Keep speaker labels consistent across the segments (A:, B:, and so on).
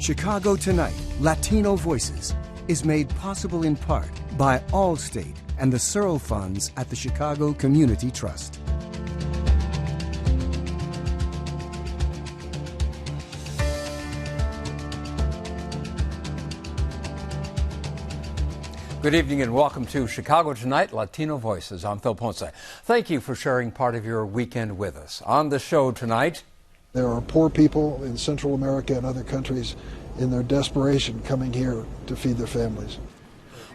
A: Chicago Tonight, Latino Voices, is made possible in part by Allstate and the Searle Funds at the Chicago Community Trust.
B: Good evening and welcome to Chicago Tonight, Latino Voices. I'm Phil Ponce. Thank you for sharing part of your weekend with us. On the show tonight,
C: there are poor people in Central America and other countries in their desperation coming here to feed their families.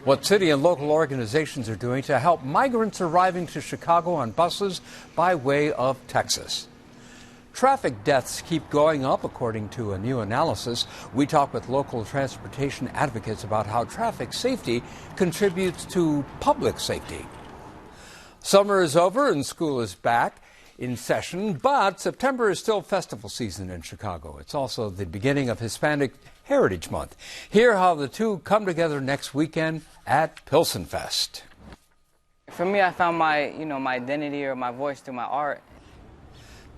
B: What city and local organizations are doing to help migrants arriving to Chicago on buses by way of Texas. Traffic deaths keep going up, according to a new analysis. We talk with local transportation advocates about how traffic safety contributes to public safety. Summer is over and school is back in session, but September is still festival season in Chicago. It's also the beginning of Hispanic Heritage Month. Hear how the two come together next weekend at Pilsen Fest.
D: For me, I found my identity or my voice through my art.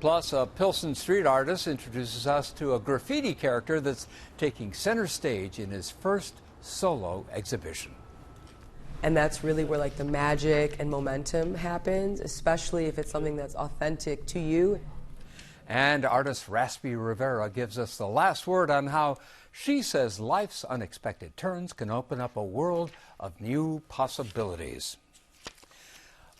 B: Plus, a Pilsen street artist introduces us to a graffiti character that's taking center stage in his first solo exhibition.
E: And that's really where the magic and momentum happens, especially if it's something that's authentic to you.
B: And artist Raspy Rivera gives us the last word on how she says life's unexpected turns can open up a world of new possibilities.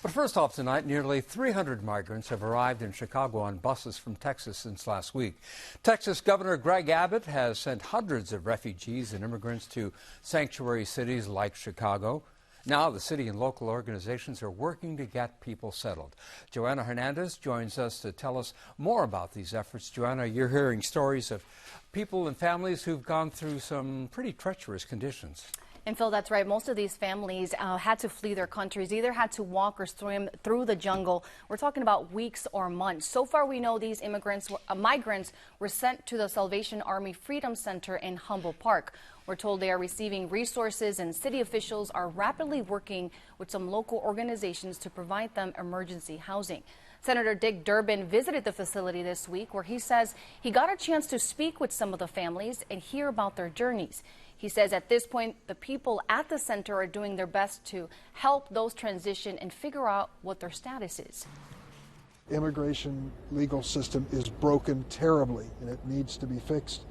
B: But first off tonight, nearly 300 migrants have arrived in Chicago on buses from Texas since last week. Texas Governor Greg Abbott has sent hundreds of refugees and immigrants to sanctuary cities like Chicago. Now the city and local organizations are working to get people settled. Joanna Hernandez joins us to tell us more about these efforts. Joanna, you're hearing stories of people and families who've gone through some pretty treacherous conditions.
F: And Phil, that's right. Most of these families had to flee their countries, either had to walk or swim through the jungle. We're talking about weeks or months. So far, we know these migrants were sent to the Salvation Army Freedom Center in Humboldt Park. We're told they are receiving resources, and city officials are rapidly working with some local organizations to provide them emergency housing. Senator Dick Durbin visited the facility this week, where he says he got a chance to speak with some of the families and hear about their journeys. He says at this point, the people at the center are doing their best to help those transition and figure out what their status is.
C: Immigration legal system is broken terribly, and it needs to be fixed,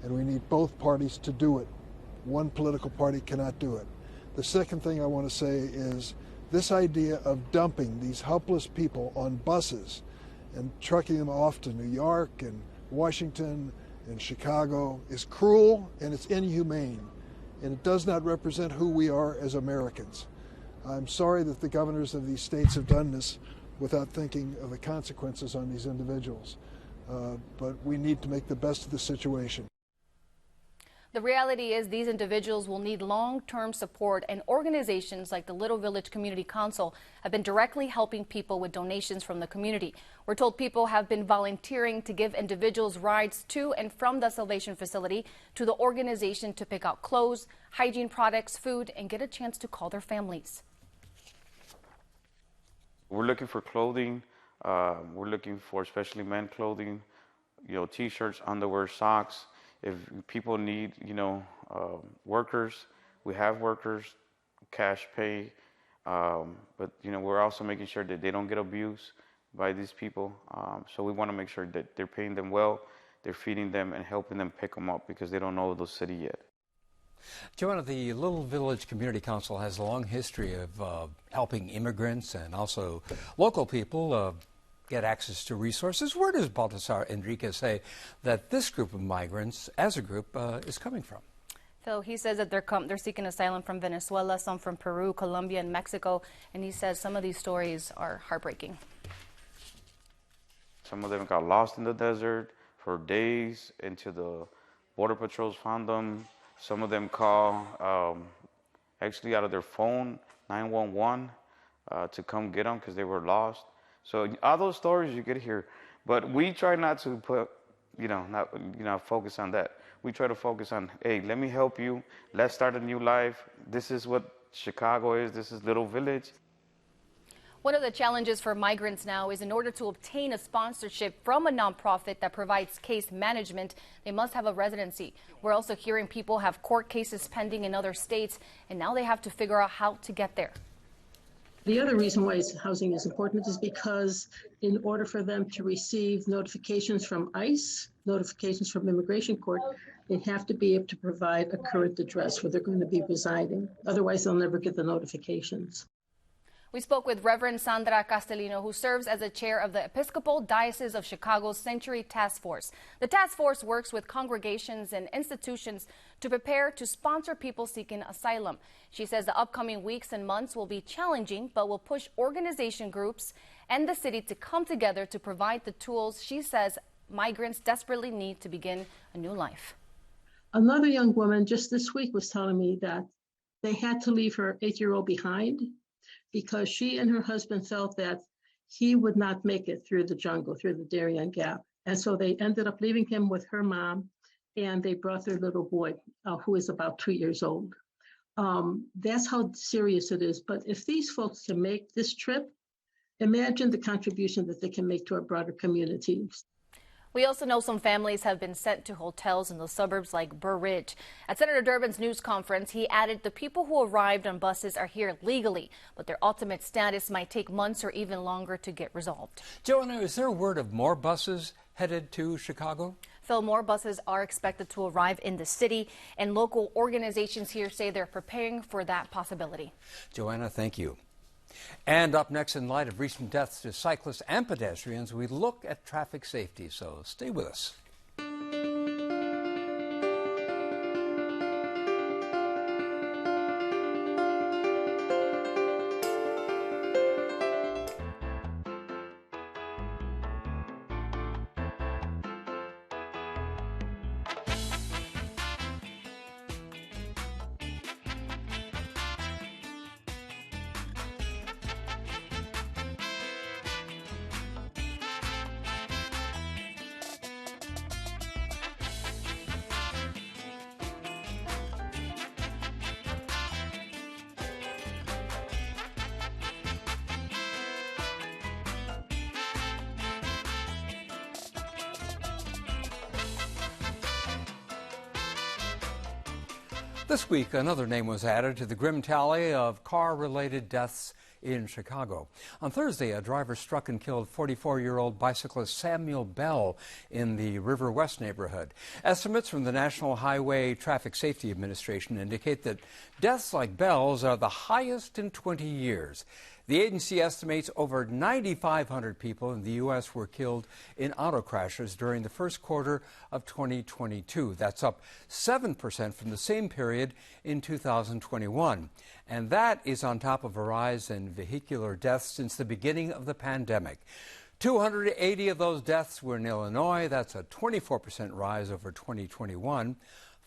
C: and we need both parties to do it. One political party cannot do it. The second thing I want to say is this idea of dumping these helpless people on buses and trucking them off to New York and Washington and Chicago is cruel, and it's inhumane, and it does not represent who we are as Americans. I'm sorry that the governors of these states have done this without thinking of the consequences on these individuals, but we need to make the best of the situation.
F: The reality is these individuals will need long-term support, and organizations like the Little Village Community Council have been directly helping people with donations from the community. We're told people have been volunteering to give individuals rides to and from the Salvation facility to the organization to pick out clothes, hygiene products, food, and get a chance to call their families.
G: We're looking for clothing. We're looking for especially men clothing, T-shirts, underwear, socks. If people need, workers, we have workers, cash pay, but, we're also making sure that they don't get abused by these people. So we want to make sure that they're paying them well, they're feeding them and helping them pick them up because they don't know the city yet.
B: Joanna, the Little Village Community Council has a long history of helping immigrants and also local people get access to resources. Where does Baltasar Enriquez say that this group of migrants, as a group, is coming from?
F: So he says that they're seeking asylum from Venezuela, some from Peru, Colombia, and Mexico, and he says some of these stories are heartbreaking.
G: Some of them got lost in the desert for days until the Border Patrols found them. Some of them call, actually out of their phone, 911 to come get them because they were lost. So all those stories you could hear, but we try not to put, focus on that. We try to focus on, hey, let me help you. Let's start a new life. This is what Chicago is. This is Little Village.
F: One of the challenges for migrants now is in order to obtain a sponsorship from a nonprofit that provides case management, they must have a residency. We're also hearing people have court cases pending in other states, and now they have to figure out how to get there.
H: The other reason why housing is important is because in order for them to receive notifications from ICE, notifications from immigration court, they have to be able to provide a current address where they're going to be residing. Otherwise, they'll never get the notifications.
F: We spoke with Reverend Sandra Castellino, who serves as the chair of the Episcopal Diocese of Chicago's Century Task Force. The task force works with congregations and institutions to prepare to sponsor people seeking asylum. She says the upcoming weeks and months will be challenging, but will push organization groups and the city to come together to provide the tools she says migrants desperately need to begin a new life.
H: Another young woman just this week was telling me that they had to leave her 8-year-old behind because she and her husband felt that he would not make it through the jungle, through the Darien Gap. And so they ended up leaving him with her mom, and they brought their little boy, who is about 2 years old. That's how serious it is. But if these folks can make this trip, imagine the contribution that they can make to our broader communities.
F: We also know some families have been sent to hotels in the suburbs like Burr Ridge. At Senator Durbin's news conference, he added the people who arrived on buses are here legally, but their ultimate status might take months or even longer to get resolved.
B: Joanna, is there word of more buses headed to Chicago?
F: Phil, more buses are expected to arrive in the city, and local organizations here say they're preparing for that possibility.
B: Joanna, thank you. And up next, in light of recent deaths to cyclists and pedestrians, we look at traffic safety, so stay with us. This week, another name was added to the grim tally of car-related deaths in Chicago. On Thursday, a driver struck and killed 44-year-old bicyclist Samuel Bell in the River West neighborhood. Estimates from the National Highway Traffic Safety Administration indicate that deaths like Bell's are the highest in 20 years. The agency estimates over 9,500 people in the U.S. were killed in auto crashes during the first quarter of 2022. That's up 7% from the same period in 2021. And that is on top of a rise in vehicular deaths since the beginning of the pandemic. 280 of those deaths were in Illinois. That's a 24% rise over 2021.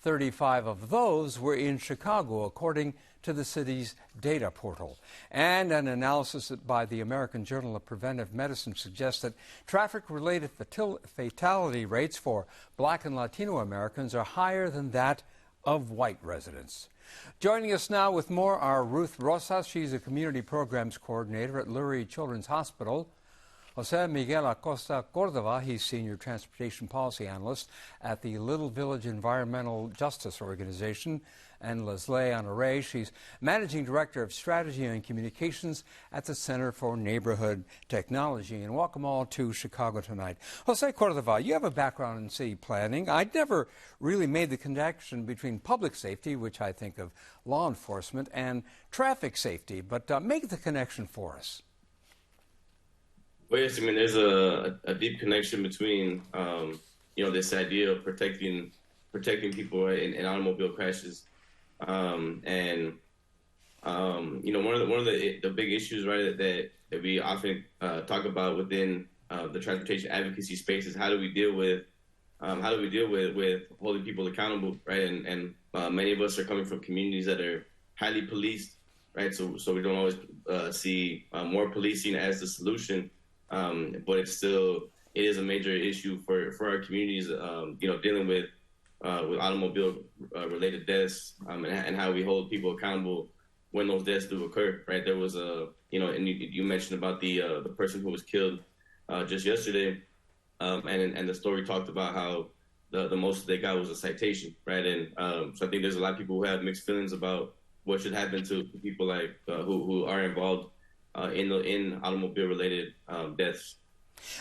B: 35 of those were in Chicago, according to the city's data portal. And an analysis by the American Journal of Preventive Medicine suggests that traffic-related fatality rates for Black and Latino Americans are higher than that of white residents. Joining us now with more are Ruth Rosas. She's a community programs coordinator at Lurie Children's Hospital. Jose Miguel Acosta Cordova, he's Senior Transportation Policy Analyst at the Little Village Environmental Justice Organization. And Leslie Honore, she's Managing Director of Strategy and Communications at the Center for Neighborhood Technology. And welcome all to Chicago tonight. Jose Cordova, you have a background in city planning. I'd never really made the connection between public safety, which I think of law enforcement, and traffic safety. But make the connection for us.
I: Well, yes, I mean, there's a deep connection between, this idea of protecting people in automobile crashes, one of the big issues, right, that we often talk about within the transportation advocacy space is how do we deal with holding people accountable, right? And many of us are coming from communities that are highly policed, right? So we don't always see more policing as the solution. But it is a major issue for our communities, dealing with automobile related deaths, and how we hold people accountable when those deaths do occur, right? There was a and you mentioned about the person who was killed just yesterday, and the story talked about how the most they got was a citation, right? And so I think there's a lot of people who have mixed feelings about what should happen to people like who are involved in automobile-related deaths.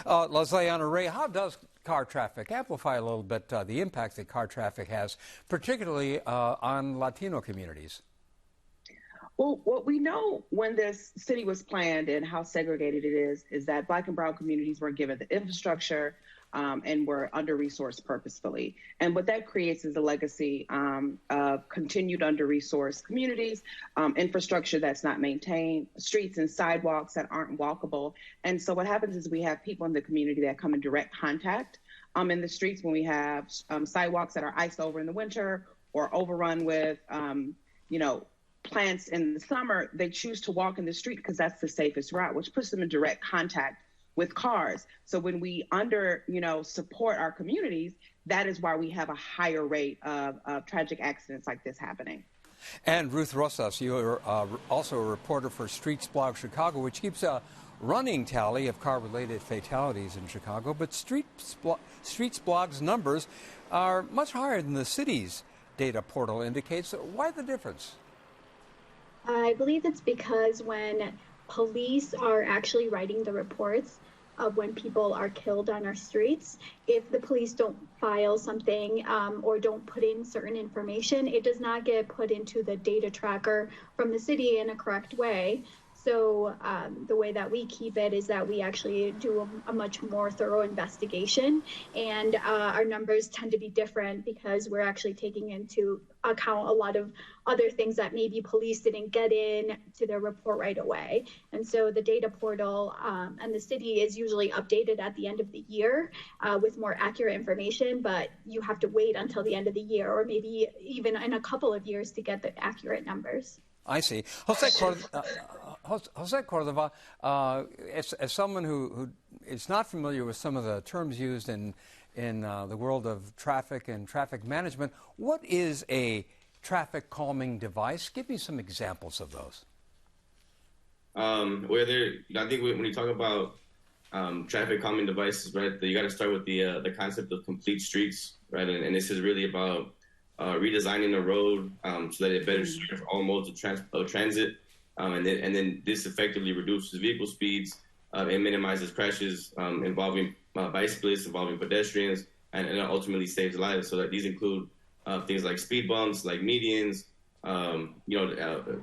B: Lesliana Ray, how does car traffic amplify a little bit the impact that car traffic has, particularly on Latino communities?
J: Well, what we know when this city was planned and how segregated it is that Black and brown communities were given the infrastructure and were under-resourced purposefully. And what that creates is a legacy of continued under-resourced communities, infrastructure that's not maintained, streets and sidewalks that aren't walkable. And so what happens is we have people in the community that come in direct contact in the streets when we have sidewalks that are iced over in the winter or overrun with, plants in the summer. They choose to walk in the street because that's the safest route, which puts them in direct contact with cars. So when we support our communities, that is why we have a higher rate of tragic accidents like this happening.
B: And Ruth Rosas, you are also a reporter for Streets Blog Chicago, which keeps a running tally of car-related fatalities in Chicago. But Streets Blog's numbers are much higher than the city's data portal indicates. Why the difference?
K: I believe it's because when police are actually writing the reports of when people are killed on our streets, if the police don't file something or don't put in certain information, it does not get put into the data tracker from the city in a correct way. So the way that we keep it is that we actually do a much more thorough investigation, and our numbers tend to be different because we're actually taking into account a lot of other things that maybe police didn't get in to their report right away. And so the data portal and the city is usually updated at the end of the year with more accurate information, but you have to wait until the end of the year or maybe even in a couple of years to get the accurate numbers.
B: I see. Jose Cordova, as someone who is not familiar with some of the terms used in the world of traffic and traffic management, what is a traffic calming device? Give me some examples of those.
I: I think when you talk about traffic calming devices, right, you got to start with the concept of complete streets, right, and this is really about redesigning the road so that it better serves all modes of transit, and then this effectively reduces vehicle speeds and minimizes crashes involving bicyclists, involving pedestrians, and it ultimately saves lives. So that these include things like speed bumps, like medians,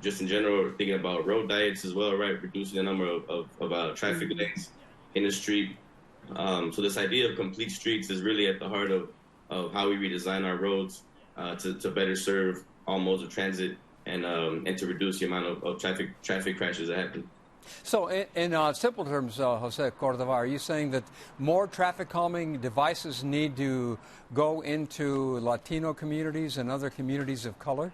I: just in general, thinking about road diets as well, right, reducing the number of traffic lanes in the street. So this idea of complete streets is really at the heart of how we redesign our roads to better serve all modes of transit and to reduce the amount of traffic crashes that happen.
B: So in simple terms, Jose Cordova, are you saying that more traffic calming devices need to go into Latino communities and other communities of color?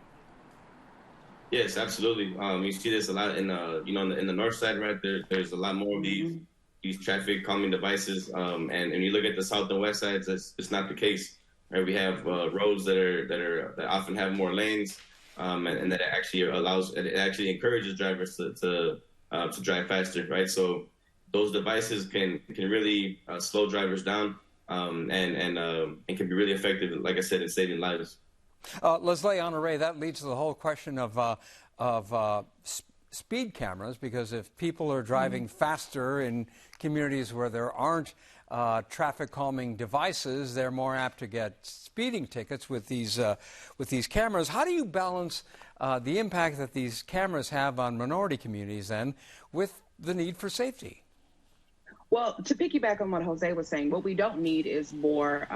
I: Yes, absolutely. You see this a lot in the north side, right? There's a lot more of these traffic calming devices, and you look at the south and west sides, it's not the case. Right, we have roads that often have more lanes, and that it actually encourages drivers to drive faster, right? So those devices can really slow drivers down, and can be really effective, like I said, in saving lives.
B: Lesliana Ray, that leads to the whole question of speed cameras, because if people are driving faster in communities where there aren't traffic calming devices, they're more apt to get speeding tickets with these cameras. How do you balance the impact that these cameras have on minority communities then with the need for safety?
J: Well, to piggyback on what Jose was saying, what we don't need is more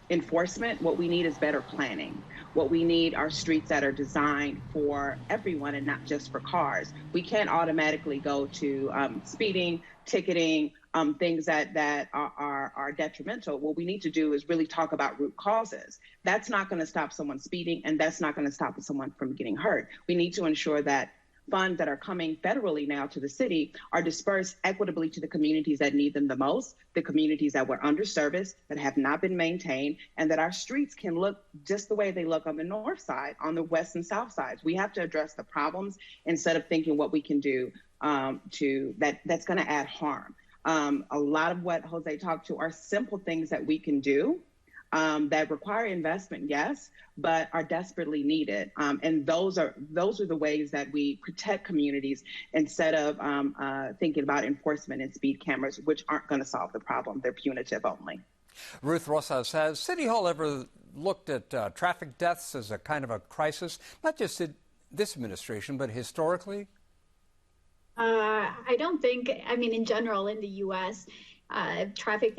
J: enforcement. What we need is better planning. What we need are streets that are designed for everyone and not just for cars. We can't automatically go to speeding, ticketing, things that are detrimental. What we need to do is really talk about root causes. That's not going to stop someone speeding, and that's not going to stop someone from getting hurt. We need to ensure that funds that are coming federally now to the city are dispersed equitably to the communities that need them the most, the communities that were underserviced, that have not been maintained, and that our streets can look just the way they look on the north side, on the west and south sides. We have to address the problems instead of thinking what we can do that's going to add harm. A lot of what Jose talked to are simple things that we can do that require investment, yes, but are desperately needed. And those are the ways that we protect communities instead of thinking about enforcement and speed cameras, which aren't going to solve the problem. They're punitive only.
B: Ruth Rosas, has City Hall ever looked at traffic deaths as a kind of a crisis, not just in this administration, but historically?
K: I don't think, I mean, in general, in the U.S., traffic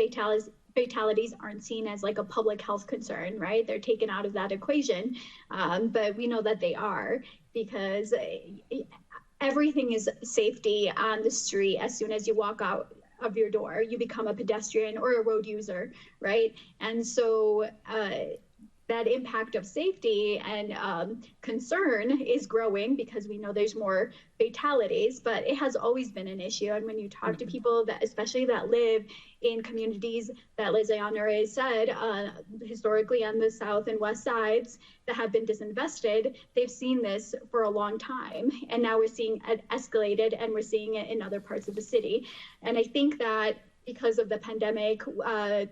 K: fatalities aren't seen as like a public health concern, right? They're taken out of that equation. But we know that they are, because everything is safety on the street. As soon as you walk out of your door, you become a pedestrian or a road user, right? And so that impact of safety and concern is growing because we know there's more fatalities, but it has always been an issue. And when you talk to people that, especially that live in communities that Liz Ayonare said, historically on the south and west sides that have been disinvested, they've seen this for a long time. And now we're seeing it escalated, and we're seeing it in other parts of the city. And I think that because of the pandemic, a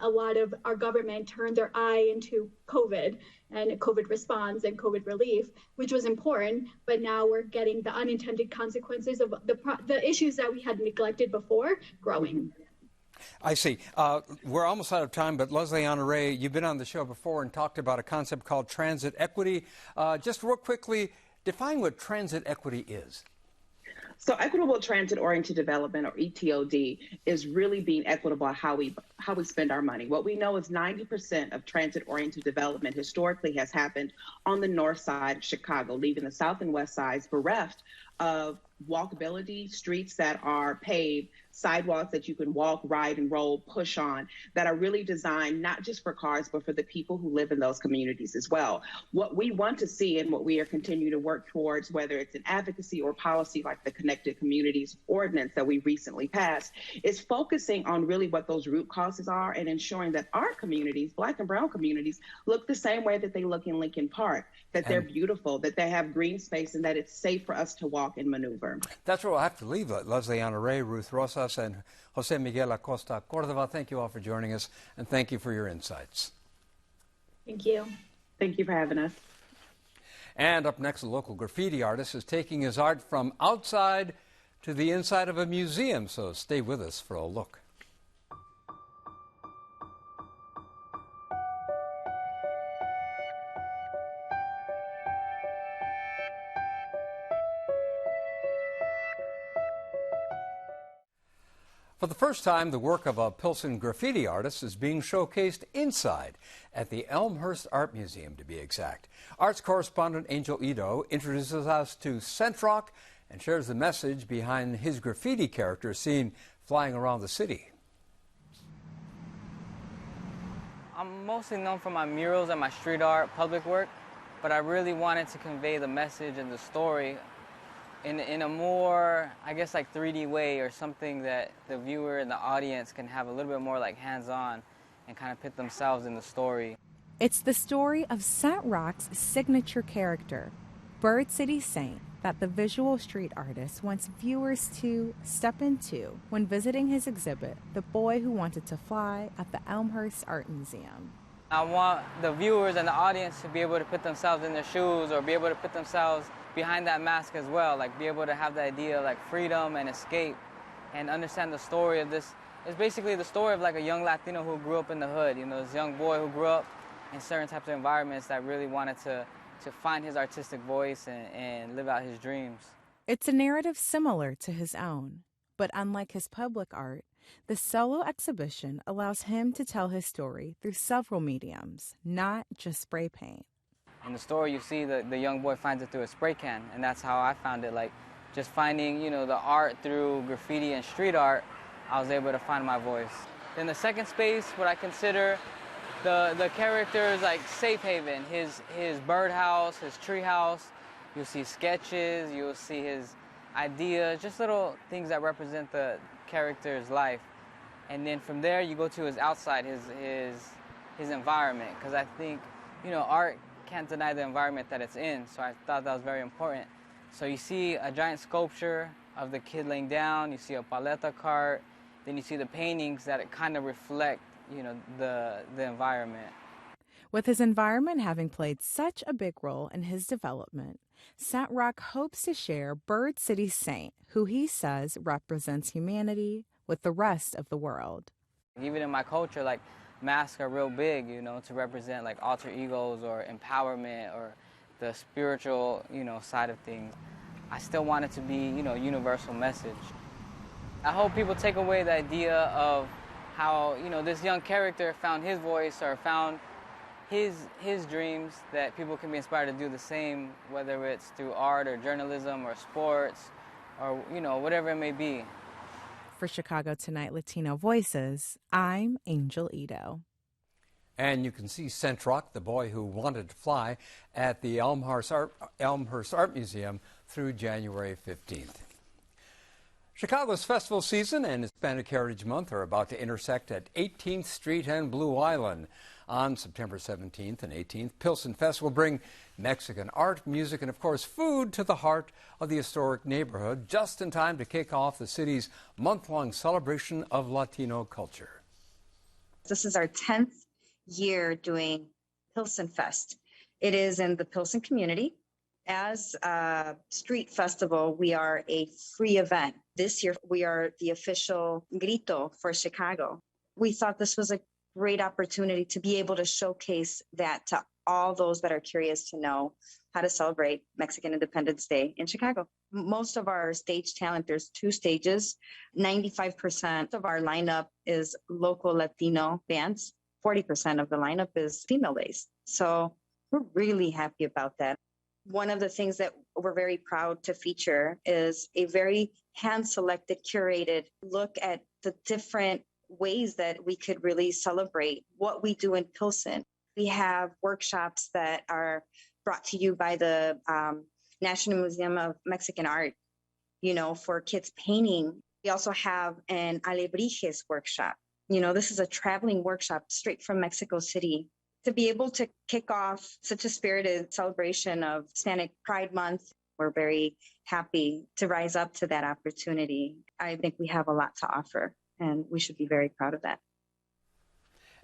K: lot of our government turned their eye into COVID and COVID response and COVID relief, which was important. But now we're getting the unintended consequences of the issues that we had neglected before growing.
B: I see. We're almost out of time, but Leslie Honore, you've been on the show before and talked about a concept called transit equity. Just real quickly, define what transit equity is.
J: So equitable transit-oriented development, or ETOD, is really being equitable at how we spend our money. What we know is 90% of transit-oriented development historically has happened on the north side of Chicago, leaving the south and west sides bereft of walkability, streets that are paved, sidewalks that you can walk, ride, and roll, push on, that are really designed not just for cars, but for the people who live in those communities as well. What we want to see and what we are continuing to work towards, whether it's an advocacy or policy like the Connected Communities Ordinance that we recently passed, is focusing on really what those root causes are and ensuring that our communities, Black and Brown communities, look the same way that they look in Lincoln Park, that they're beautiful, that they have green space, and that it's safe for us to walk and maneuver.
B: That's where we'll have to leave it. Leslie Honore, Ruth Rosas, and Jose Miguel Acosta Cordova, thank you all for joining us, and thank you for your insights.
K: Thank you.
J: Thank you for having us.
B: And up next, a local graffiti artist is taking his art from outside to the inside of a museum, so stay with us for a look. For the first time, the work of a Pilsen graffiti artist is being showcased inside at the Elmhurst Art Museum, to be exact. Arts correspondent Angel Ito introduces us to Centrock and shares the message behind his graffiti character seen flying around the city.
D: I'm mostly known for my murals and my street art, public work, but I really wanted to convey the message and the story in a more, I guess, like 3D way, or something that the viewer and the audience can have a little bit more like hands-on and kind of put themselves in the story.
L: It's the story of Centrock's signature character, Bird City Saint, that the visual street artist wants viewers to step into when visiting his exhibit, The Boy Who Wanted to Fly, at the Elmhurst Art Museum.
D: I want the viewers and the audience to be able to put themselves in their shoes, or be able to put themselves behind that mask as well, like be able to have the idea of like freedom and escape, and understand the story of this. It's basically the story of like a young Latino who grew up in the hood, this young boy who grew up in certain types of environments that really wanted to find his artistic voice and live out his dreams.
L: It's a narrative similar to his own, but unlike his public art, the solo exhibition allows him to tell his story through several mediums, not just spray paint.
D: In the story, you see the young boy finds it through a spray can, and that's how I found it. Like, just finding, the art through graffiti and street art, I was able to find my voice. Then the second space, what I consider the character's like safe haven, his birdhouse, his tree house. You'll see sketches, you'll see his ideas, just little things that represent the character's life. And then from there, you go to his outside, his environment, because I think, art can't deny the environment that it's in, so I thought that was very important. So you see a giant sculpture of the kid laying down, you see a paleta cart, then you see the paintings that kind of reflect, you know, the environment.
L: With his environment having played such a big role in his development, St. Roch hopes to share Bird City Saint, who he says represents humanity, with the rest of the world.
D: Even in my culture, like, masks are real big, you know, to represent like alter egos or empowerment or the spiritual, you know, side of things. I still want it to be, you know, a universal message. I hope people take away the idea of how, you know, this young character found his voice or found his dreams, that people can be inspired to do the same, whether it's through art or journalism or sports or, you know, whatever it may be.
L: For Chicago Tonight Latino Voices, I'm Angel Ito.
B: And you can see St. Roch, the boy who wanted to fly, at the Elmhurst Art Museum through January 15th. Chicago's festival season and Hispanic Heritage Month are about to intersect at 18th Street and Blue Island. On September 17th and 18th, Pilsen Fest will bring Mexican art, music, and of course food to the heart of the historic neighborhood, just in time to kick off the city's month-long celebration of Latino culture.
M: This is our 10th year doing Pilsen Fest. It is in the Pilsen community. As a street festival, we are a free event. This year, we are the official grito for Chicago. We thought this was a great opportunity to be able to showcase that to all those that are curious to know how to celebrate Mexican Independence Day in Chicago. Most of our stage talent, there's 2 stages. 95% of our lineup is local Latino bands. 40% of the lineup is female-based. So we're really happy about that. One of the things that we're very proud to feature is a very hand-selected, curated look at the different ways that we could really celebrate what we do in Pilsen. We have workshops that are brought to you by the National Museum of Mexican Art, you know, for kids painting. We also have an Alebrijes workshop. You know, this is a traveling workshop straight from Mexico City. To be able to kick off such a spirited celebration of Hispanic Pride Month, we're very happy to rise up to that opportunity. I think we have a lot to offer, and we should be very proud of that.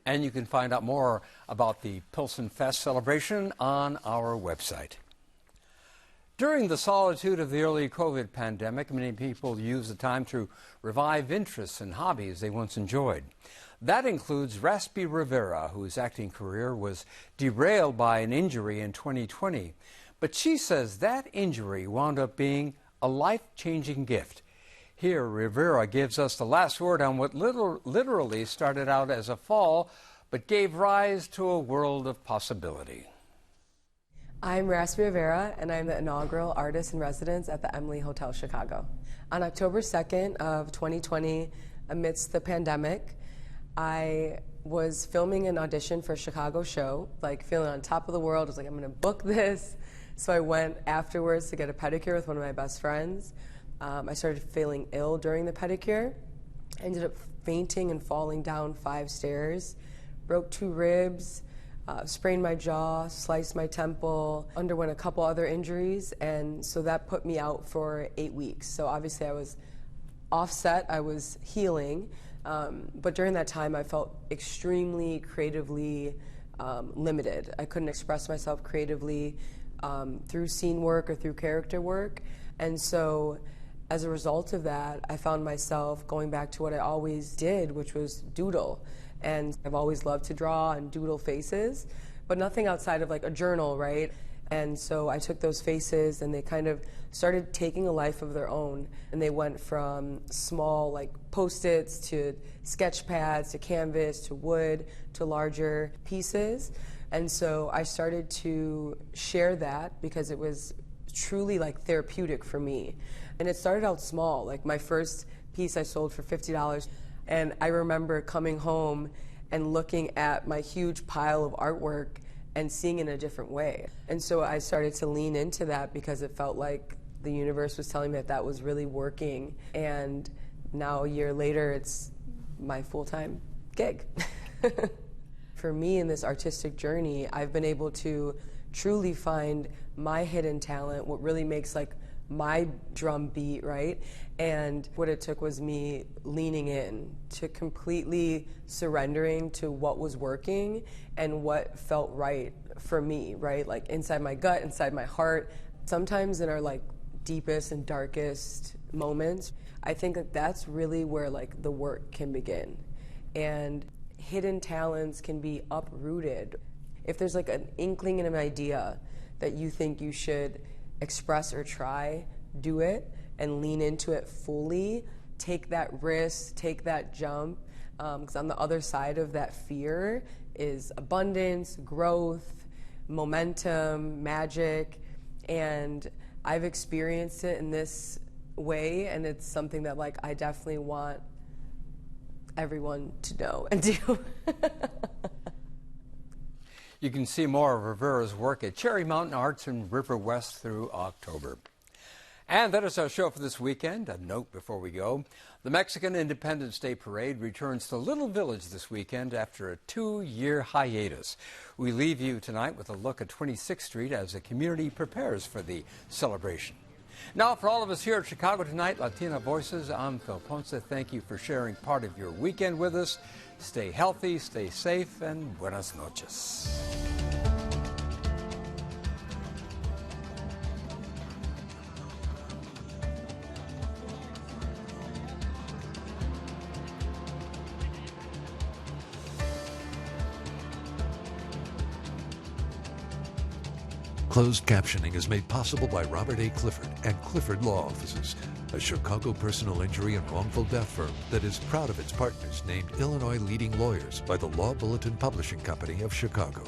B: And you can find out more about the Pilsen Fest celebration on our website. During the solitude of the early COVID pandemic, many people used the time to revive interests and hobbies they once enjoyed. That includes Raspy Rivera, whose acting career was derailed by an injury in 2020. But she says that injury wound up being a life-changing gift. Here, Rivera gives us the last word on what literally started out as a fall, but gave rise to a world of possibility.
E: I'm Raspy Rivera, and I'm the inaugural artist in residence at the Emily Hotel Chicago. On October 2nd of 2020, amidst the pandemic, I was filming an audition for a Chicago show, like feeling on top of the world. I was like, I'm going to book this. So I went afterwards to get a pedicure with one of my best friends. I started feeling ill during the pedicure. I ended up fainting and falling down 5 stairs, broke 2 ribs, sprained my jaw, sliced my temple, underwent a couple other injuries, and so that put me out for 8 weeks. So obviously I was offset, I was healing, but during that time I felt extremely creatively limited. I couldn't express myself creatively through scene work or through character work, and so as a result of that, I found myself going back to what I always did, which was doodle. And I've always loved to draw and doodle faces, but nothing outside of like a journal, right? And so I took those faces and they kind of started taking a life of their own. And they went from small like Post-its to sketch pads to canvas to wood to larger pieces. And so I started to share that because it was truly like therapeutic for me. And it started out small. Like my first piece I sold for $50. And I remember coming home and looking at my huge pile of artwork and seeing it in a different way. And so I started to lean into that because it felt like the universe was telling me that that was really working. And now a year later, it's my full-time gig. For me in this artistic journey, I've been able to truly find my hidden talent, what really makes like my drum beat, right? And what it took was me leaning in to completely surrendering to what was working and what felt right for me, right? Like inside my gut, inside my heart. Sometimes in our like deepest and darkest moments, I think that that's really where like the work can begin. And hidden talents can be uprooted. If there's like an inkling and an idea that you think you should express or try, do it and lean into it fully. Take that risk, take that jump, because on the other side of that fear is abundance, growth, momentum, magic, and I've experienced it in this way, and it's something that like I definitely want everyone to know and do.
B: You can see more of Rivera's work at Cherry Mountain Arts in River West through October. And that is our show for this weekend. A note before we go. The Mexican Independence Day Parade returns to Little Village this weekend after a 2-year hiatus. We leave you tonight with a look at 26th Street as the community prepares for the celebration. Now, for all of us here at Chicago Tonight, Latino Voices, I'm Phil Ponce. Thank you for sharing part of your weekend with us. Stay healthy, stay safe, and buenas noches.
N: Closed captioning is made possible by Robert A. Clifford and Clifford Law Offices, a Chicago personal injury and wrongful death firm that is proud of its partners named Illinois leading lawyers by the Law Bulletin Publishing Company of Chicago.